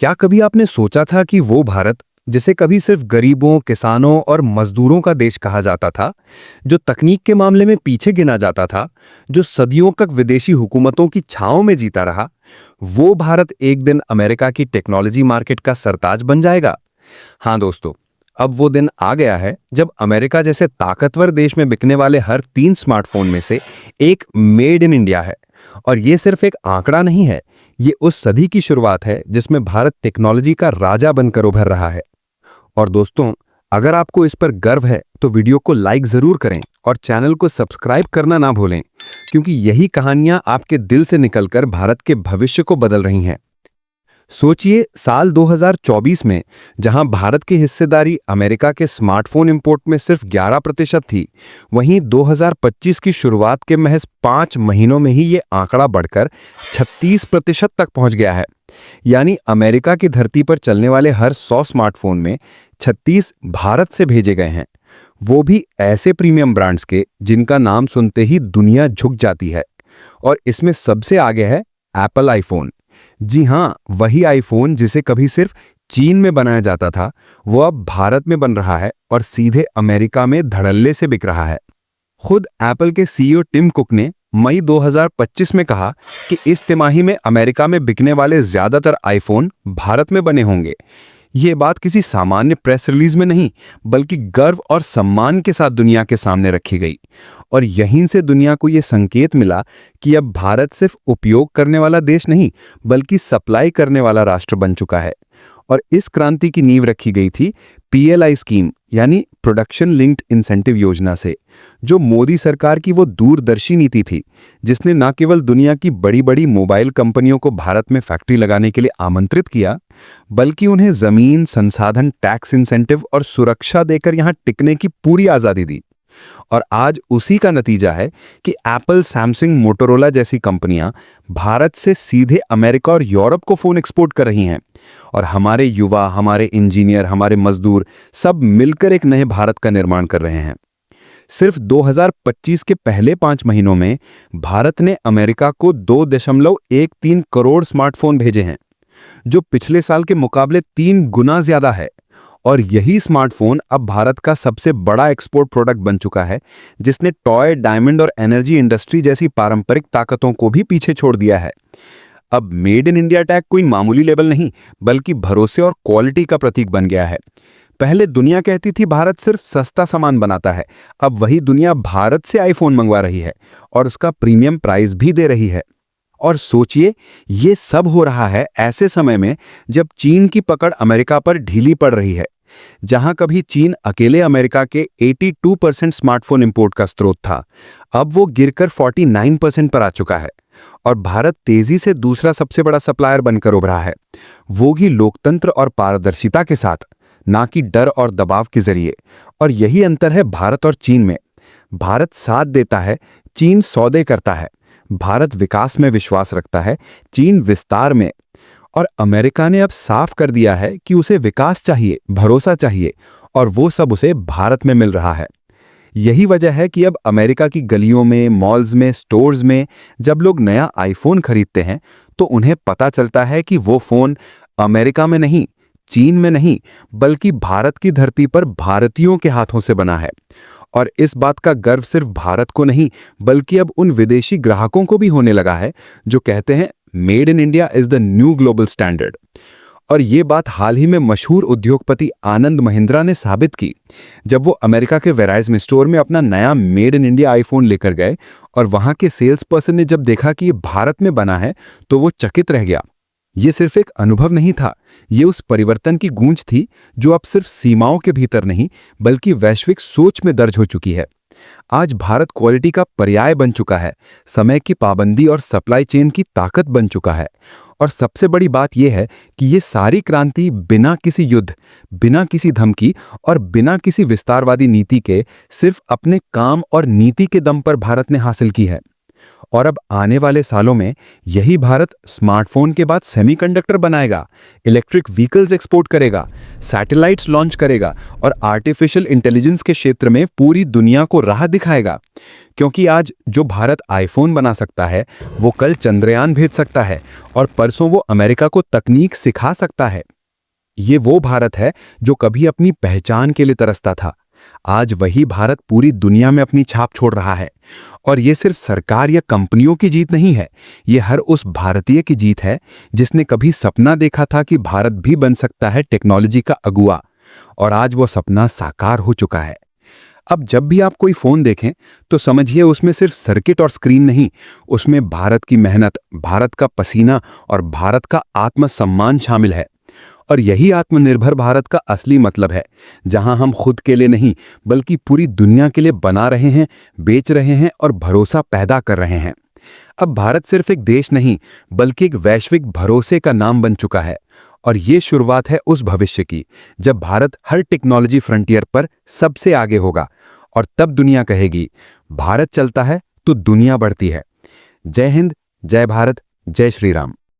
क्या कभी आपने सोचा था कि वो भारत जिसे कभी सिर्फ गरीबों, किसानों और मजदूरों का देश कहा जाता था, जो तकनीक के मामले में पीछे गिना जाता था, जो सदियों तक विदेशी हुकूमतों की छांव में जीता रहा, वो भारत एक दिन अमेरिका की टेक्नोलॉजी मार्केट का सरताज बन जाएगा? हाँ दोस्तों, अब वो दिन आ गया है जब अमेरिका जैसे ताकतवर देश में बिकने वाले हर 3 स्मार्टफोन में से एक मेड इन इंडिया है। और ये सिर्फ एक आंकड़ा नहीं है, ये उस सदी की शुरुआत है जिसमें भारत टेक्नोलॉजी का राजा बनकर उभर रहा है। और दोस्तों, अगर आपको इस पर गर्व है तो वीडियो को लाइक जरूर करें और चैनल को सब्सक्राइब करना ना भूलें, क्योंकि यही कहानियां आपके दिल से निकलकर भारत के भविष्य को बदल रही हैं। सोचिए, साल 2024 में जहां भारत की हिस्सेदारी अमेरिका के स्मार्टफोन इंपोर्ट में सिर्फ 11% थी, वहीं 2025 की शुरुआत के महज 5 महीनों में ही ये आंकड़ा बढ़कर 36% तक पहुंच गया है। यानी अमेरिका की धरती पर चलने वाले हर 100 स्मार्टफोन में 36 भारत से भेजे गए हैं, वो भी ऐसे प्रीमियम ब्रांड्स के जिनका नाम सुनते ही दुनिया झुक जाती है। और इसमें सबसे आगे है एप्पल आईफोन। जी हां, वही आईफोन जिसे कभी सिर्फ चीन में बनाया जाता था, वो अब भारत में बन रहा है और सीधे अमेरिका में धड़ल्ले से बिक रहा है। खुद एप्पल के सीईओ टिम कुक ने मई 2025 में कहा कि इस तिमाही में अमेरिका में बिकने वाले ज्यादातर आईफोन भारत में बने होंगे। ये बात किसी सामान्य प्रेस रिलीज में नहीं, बल्कि गर्व और सम्मान के साथ दुनिया के सामने रखी गई। और यहीं से दुनिया को ये संकेत मिला कि अब भारत सिर्फ उपयोग करने वाला देश नहीं, बल्कि सप्लाई करने वाला राष्ट्र बन चुका है। और इस क्रांति की नींव रखी गई थी पीएलआई स्कीम, यानी प्रोडक्शन लिंक्ड इंसेंटिव योजना से, जो मोदी सरकार की वो दूरदर्शी नीति थी जिसने न केवल दुनिया की बड़ी बड़ी मोबाइल कंपनियों को भारत में फैक्ट्री लगाने के लिए आमंत्रित किया, बल्कि उन्हें जमीन, संसाधन, टैक्स इंसेंटिव और सुरक्षा देकर यहां टिकने की पूरी आजादी दी। और आज उसी का नतीजा है कि एप्पल, सैमसंग, मोटोरोला जैसी कंपनियां भारत से सीधे अमेरिका और यूरोप को फोन एक्सपोर्ट कर रही हैं। और हमारे युवा, हमारे इंजीनियर, हमारे मजदूर सब मिलकर एक नए भारत का निर्माण कर रहे हैं। सिर्फ 2025 के पहले 5 महीनों में भारत ने अमेरिका को 2.13 करोड़ स्मार्टफोन भेजे हैं, जो पिछले साल के मुकाबले 3 गुना ज्यादा है। और यही स्मार्टफोन अब भारत का सबसे बड़ा एक्सपोर्ट प्रोडक्ट बन चुका है, जिसने टॉय, डायमंड और एनर्जी इंडस्ट्री जैसी पारंपरिक ताकतों को भी पीछे छोड़ दिया है। अब मेड इन इंडिया टैग कोई मामूली लेबल नहीं, बल्कि भरोसे और क्वालिटी का प्रतीक बन गया है। पहले दुनिया कहती थी भारत सिर्फ सस्ता सामान बनाता है, अब वही दुनिया भारत से आईफोन मंगवा रही है और उसका प्रीमियम प्राइस भी दे रही है। और सोचिए, ये सब हो रहा है ऐसे समय में जब चीन की पकड़ अमेरिका पर ढीली पड़ रही है। जहां कभी चीन अकेले अमेरिका के 82% स्मार्टफोन इंपोर्ट का स्रोत था, अब वो गिरकर 49% पर आ चुका है। और भारत तेजी से दूसरा सबसे बड़ा सप्लायर बनकर उभरा है, वो भी लोकतंत्र और पारदर्शिता के साथ, ना कि डर और दबाव के जरिए। और यही अंतर है भारत और चीन में। भारत साथ देता है, चीन सौदे करता है। भारत विकास में विश्वास रखता है, चीन विस्तार में। और अमेरिका ने अब साफ कर दिया है कि उसे विकास चाहिए, भरोसा चाहिए, और वो सब उसे भारत में मिल रहा है। यही वजह है कि अब अमेरिका की गलियों में, मॉल्स में, स्टोर्स में जब लोग नया आईफोन खरीदते हैं तो उन्हें पता चलता है कि वो फोन अमेरिका में नहीं, चीन में नहीं, बल्कि भारत की धरती पर भारतीयों के हाथों से बना है। और इस बात का गर्व सिर्फ भारत को नहीं, बल्कि अब उन विदेशी ग्राहकों को भी होने लगा है जो कहते हैं made in India is the new global standard. और ये बात हाल ही में मशहूर उद्योगपति आनंद महिंद्रा ने साबित की, जब वो अमेरिका के वेराइजम स्टोर में अपना नया मेड इन इंडिया आईफोन लेकर गए और वहां के सेल्स पर्सन ने जब देखा कि ये भारत में बना है तो वो चकित रह गया। ये सिर्फ एक अनुभव नहीं था, ये उस परिवर्तन की गूंज थी जो अब सिर्फ सीमाओं के भीतर नहीं, बल्कि वैश्विक सोच में दर्ज हो चुकी है। आज भारत क्वालिटी का पर्याय बन चुका है, समय की पाबंदी और सप्लाई चेन की ताकत बन चुका है। और सबसे बड़ी बात यह है कि ये सारी क्रांति बिना किसी युद्ध, बिना किसी धमकी और बिना किसी विस्तारवादी नीति के सिर्फ अपने काम और नीति के दम पर भारत ने हासिल की है। और अब आने वाले सालों में यही भारत स्मार्टफोन के बाद सेमीकंडक्टर बनाएगा, इलेक्ट्रिक व्हीकल्स एक्सपोर्ट करेगा, सैटेलाइट्स लॉन्च करेगा और आर्टिफिशियल इंटेलिजेंस के क्षेत्र में पूरी दुनिया को राह दिखाएगा। क्योंकि आज जो भारत आईफोन बना सकता है, वो कल चंद्रयान भेज सकता है और परसों वो अमेरिका को तकनीक सिखा सकता है। ये वो भारत है जो कभी अपनी पहचान के लिए तरसता था। आज वही भारत पूरी दुनिया में अपनी छाप छोड़ रहा है। और ये सिर्फ सरकार या कंपनियों की जीत नहीं है, ये हर उस भारतीय की जीत है जिसने कभी सपना देखा था कि भारत भी बन सकता है टेक्नोलॉजी का अगुआ। और आज वो सपना साकार हो चुका है। अब जब भी आप कोई फोन देखें तो समझिए उसमें सिर्फ सर्किट और स्क्रीन नहीं, उसमें भारत की मेहनत, भारत का पसीना और भारत का आत्मसम्मान शामिल है। और यही आत्मनिर्भर भारत का असली मतलब है, जहां हम खुद के लिए नहीं बल्कि पूरी दुनिया के लिए बना रहे हैं, बेच रहे हैं और भरोसा पैदा कर रहे हैं। अब भारत सिर्फ एक देश नहीं बल्कि एक वैश्विक भरोसे का नाम बन चुका है। और ये शुरुआत है उस भविष्य की जब भारत हर टेक्नोलॉजी फ्रंटियर पर सबसे आगे होगा। और तब दुनिया कहेगी, भारत चलता है तो दुनिया बढ़ती है। जय हिंद, जय भारत, जय श्री राम।